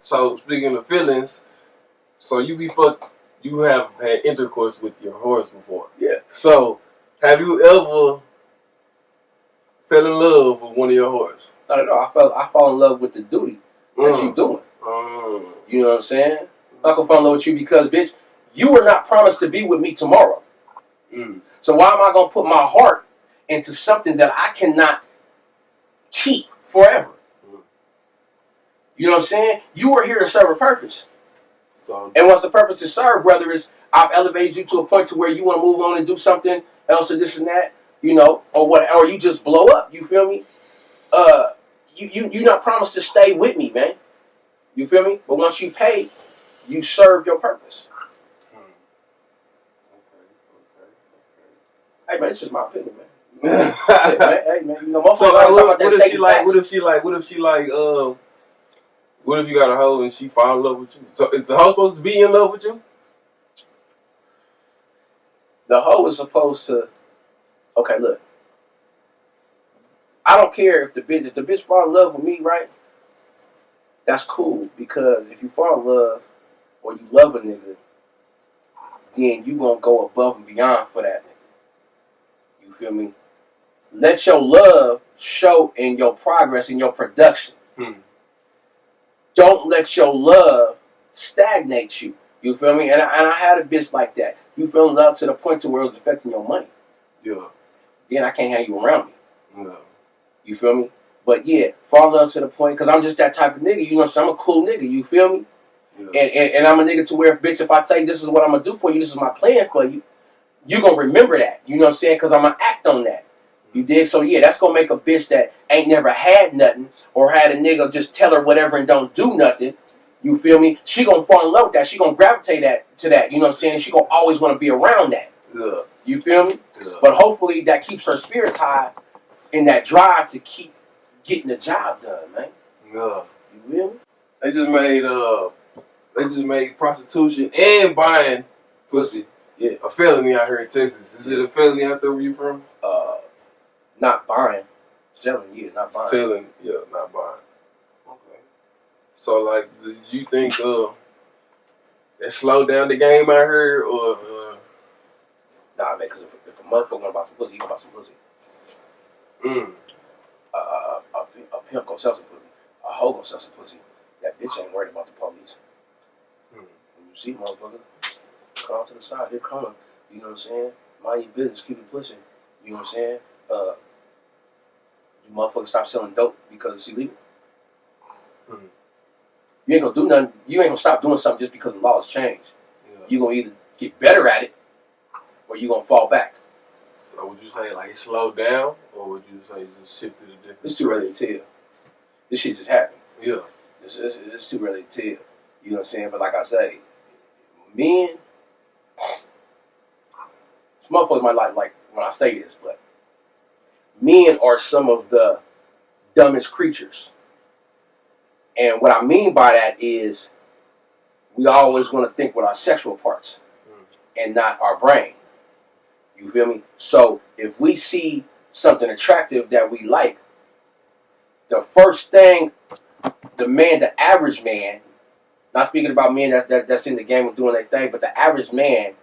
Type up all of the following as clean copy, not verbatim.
So speaking of feelings, so you have had intercourse with your horse before. Yeah. So have you ever fell in love with one of your horses? Not at all. I fall in love with the duty that you doing. You know what I'm saying? I'm not gonna fall in love with you because, bitch, you were not promised to be with me tomorrow. So why am I gonna put my heart into something that I cannot keep forever? You know what I'm saying? You were here to serve a purpose. And once the purpose is served, whether it's I've elevated you to a point to where you want to move on and do something else or this and that, you know, or you just blow up. You feel me? You're not promised to stay with me, man. You feel me? But once you pay, you serve your purpose. Hey man, this is my opinion, man. Hey man, you know, most so what if you got a hoe and she fall in love with you? So is the hoe supposed to be in love with you? The hoe is supposed to. Okay, look. I don't care if the bitch fall in love with me, right? That's cool, because if you fall in love or you love a nigga, then you gonna go above and beyond for that nigga. You feel me? Let your love show in your progress, in your production. Don't let your love stagnate you. You feel me? And I had a bitch like that. You fell in love to the point to where it was affecting your money. Yeah. Then I can't have you around me. No. You feel me? But yeah, fall in love to the point, because I'm just that type of nigga. You know what I'm saying? I'm a cool nigga. You feel me? Yeah. And I'm a nigga to where, bitch, if I tell you this is what I'm going to do for you, this is my plan for you, you going to remember that. You know what I'm saying? Because I'm going to act on that. You dig? So yeah, that's going to make a bitch that ain't never had nothing or had a nigga just tell her whatever and don't do nothing. You feel me? She going to fall in love with that. She going to gravitate to that. You know what I'm saying? She going to always want to be around that. Yeah. You feel me? Yeah. But hopefully that keeps her spirits high in that drive to keep getting the job done, man. Yeah. You feel me? They just made prostitution and buying pussy a felony out here in Texas. Is it a felony out there where you from? Not buying. Selling, yeah, not buying. Selling, yeah, not buying. Okay. So, like, do you think that slowed down the game out here, or? Nah, man, because if a motherfucker gonna buy some pussy, he gonna buy some pussy. A pimp gonna sell some pussy. A hoe gonna sell some pussy. That bitch ain't worried about the police. When you see motherfucker, come out to the side, they're coming. You know what I'm saying? Mind your business, keep it pushing. You know what I'm saying? Do motherfuckers stop selling dope because it's illegal? You ain't gonna do nothing. You ain't gonna stop doing something just because the laws changed. Yeah. You gonna either get better at it, or you gonna fall back. So would you say like it slowed down, or would you say it just shifted a different? It's too early to tell. This shit just happened. Yeah. It's too early to tell. You know what I'm saying? But like I say, men, motherfuckers might like when I say this, but men are some of the dumbest creatures. And what I mean by that is we always want to think with our sexual parts and not our brain. You feel me? So if we see something attractive that we like, the first thing the average man, not speaking about men that's in the game of doing their thing, but the average man,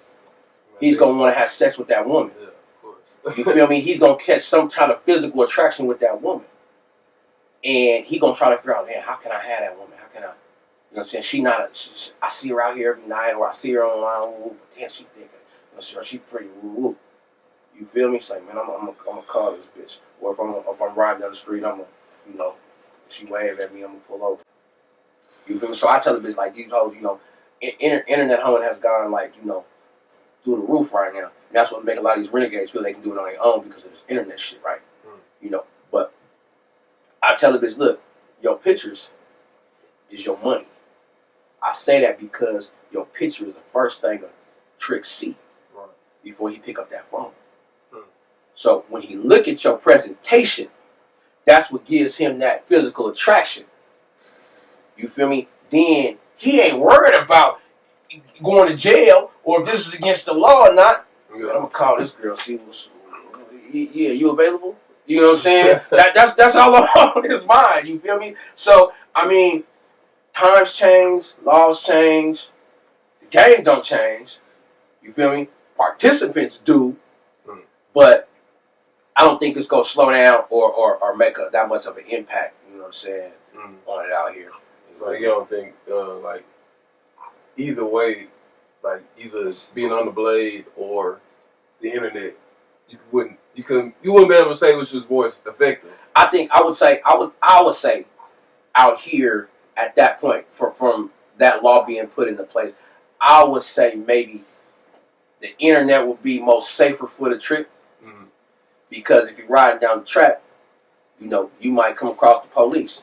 he's going to want to have sex with that woman. Yeah, of course. You feel me? He's going to catch some kind of physical attraction with that woman. And he going to try to figure out, man, how can I have that woman? How can I? You know what I'm saying? I see her out here every night, or I see her online, but damn, she thinking. You know, she pretty, woo. You feel me? It's like, man, I'm gonna call this bitch. Or if I'm riding down the street, I'm gonna, you know, if she wave at me, I'm gonna pull over. You feel me? So I tell the bitch, like, these hoes, you know, internet hoeing has gone, like, you know, through the roof right now. And that's what make a lot of these renegades feel they can do it on their own because of this internet shit, right? You know, but I tell the bitch, look, your pictures is your money. I say that because your picture is the first thing a trick see before he pick up that phone. So when he look at your presentation, that's what gives him that physical attraction. You feel me? Then he ain't worried about going to jail or if this is against the law or not. I'm gonna call this girl. See, yeah, you available? You know what I'm saying? That's all on his mind. You feel me? So I mean, times change, laws change, the game don't change. You feel me? Participants do, but I don't think it's gonna slow down or make that much of an impact. You know what I'm saying? On it out here. So you don't think like either way, like either being on the blade or the internet, you wouldn't be able to say which was more effective. I would say out here at that point from that law being put into place, I would say maybe the internet would be most safer for the trip. Because if you're riding down the track, you know, you might come across the police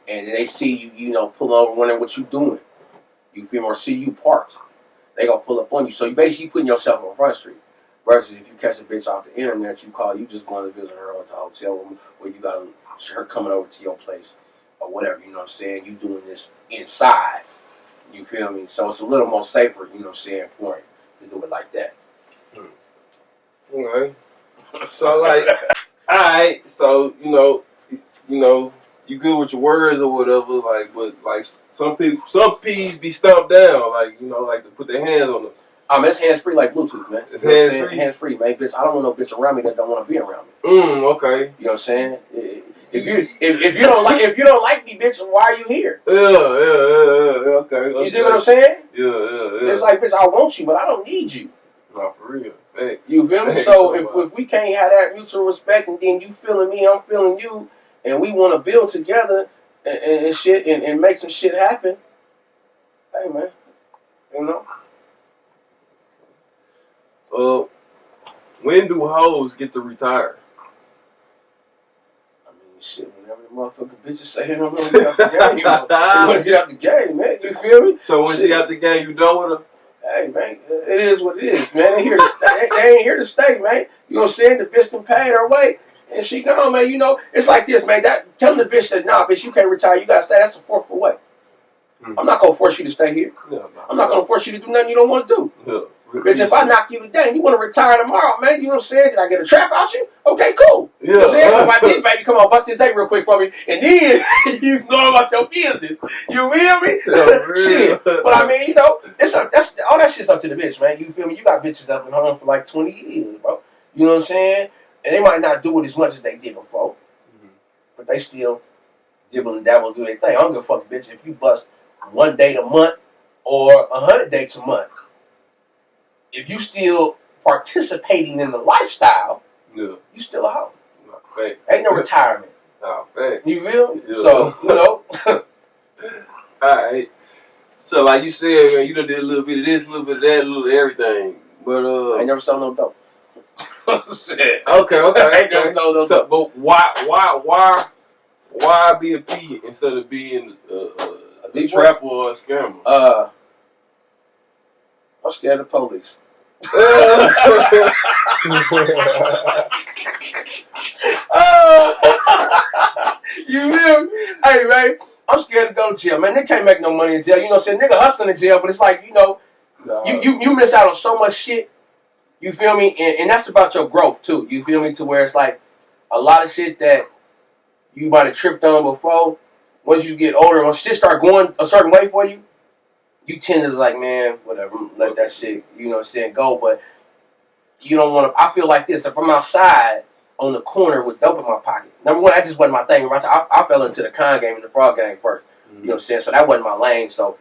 and they see you, you know, pulling over, wondering what you doing. You feel me? Or see you parked. They gonna pull up on you. So you basically putting yourself on Front Street. Versus if you catch a bitch off the internet, you just going to visit her at the hotel room where you got her coming over to your place or whatever, you know what I'm saying? You doing this inside. You feel me? So it's a little more safer, you know what I'm saying, for it to do it like that. Okay. So like, alright, so you know, you good with your words or whatever, like, but like some peas be stumped down, like, you know, like to put their hands on them. It's hands free like Bluetooth, man. It's hands free. Hands free, man. Bitch, I don't want no bitch around me that don't want to be around me. Okay. You know what I'm saying? If you don't like me, bitch, why are you here? Yeah. Okay. You dig what I'm saying? Yeah. It's like, bitch, I want you, but I don't need you. No, for real. Thanks. You feel me? So if we can't have that mutual respect, and then you feeling me, I'm feeling you, and we want to build together and shit and make some shit happen, hey man, you know. When do hoes get to retire? I mean, shit, whenever the motherfucking bitches say they don't want to get out the game, they want to get out the game, man. You feel me? So when she got the game, you done with her? Hey, man, it is what it is, man. They here to stay. They ain't here to stay, man. You know what I'm saying? The bitch done paid her way, and she gone, man. You know, it's like this, man. Telling the bitch that, nah, bitch, you can't retire. You got to stay. That's a forceful way. I'm not going to force you to stay here. I'm not going to force you to do nothing you don't want to do. Bitch, if I knock you today and you want to retire tomorrow, man, you know what I'm saying? Did I get a trap out you? Okay, cool. You know what I'm saying? If I did, baby, come on, bust this day real quick for me. And then you go about your business. You feel me? Shit. But I mean, you know, that's all that shit's up to the bitch, man. You feel me? You got bitches up at home for like 20 years, bro. You know what I'm saying? And they might not do it as much as they did before. But they still dibble and dabble, do their thing. I don't give a fuck, bitch, if you bust 1 date a month or 100 dates a month. If you still participating in the lifestyle, you still a hoe. Ain't no retirement. You feel? Yeah. So, you know. Alright. So like you said, man, you done did a little bit of this, a little bit of that, a little of everything. But I ain't never sold no dope. Okay. I ain't never sold no dope. But why be a P instead of being a trapper or a scammer? I'm scared of the police. You feel me? Hey, man, I'm scared to go to jail, man. They can't make no money in jail. You know what I'm saying? Nigga hustling in jail, but it's like, you know, you miss out on so much shit. You feel me? And that's about your growth, too. You feel me? To where it's like a lot of shit that you might have tripped on before. Once you get older, once shit start going a certain way for you, you tend to like, man, whatever, let that shit, you know what I'm saying, go. But you don't want to, I feel like this, if I'm outside on the corner with dope in my pocket, number one, that just wasn't my thing. I fell into the con game and the frog game first. You know what I'm saying? So that wasn't my lane. So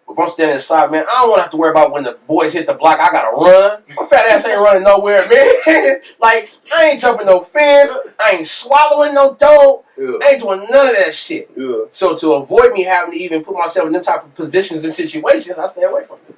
if I'm standing inside, man, I don't want to have to worry about when the boys hit the block, I got to run. My fat ass ain't running nowhere, man. Like, I ain't jumping no fence. I ain't swallowing no dope. I ain't doing none of that shit. So to avoid me having to even put myself in them type of positions and situations, I stay away from it.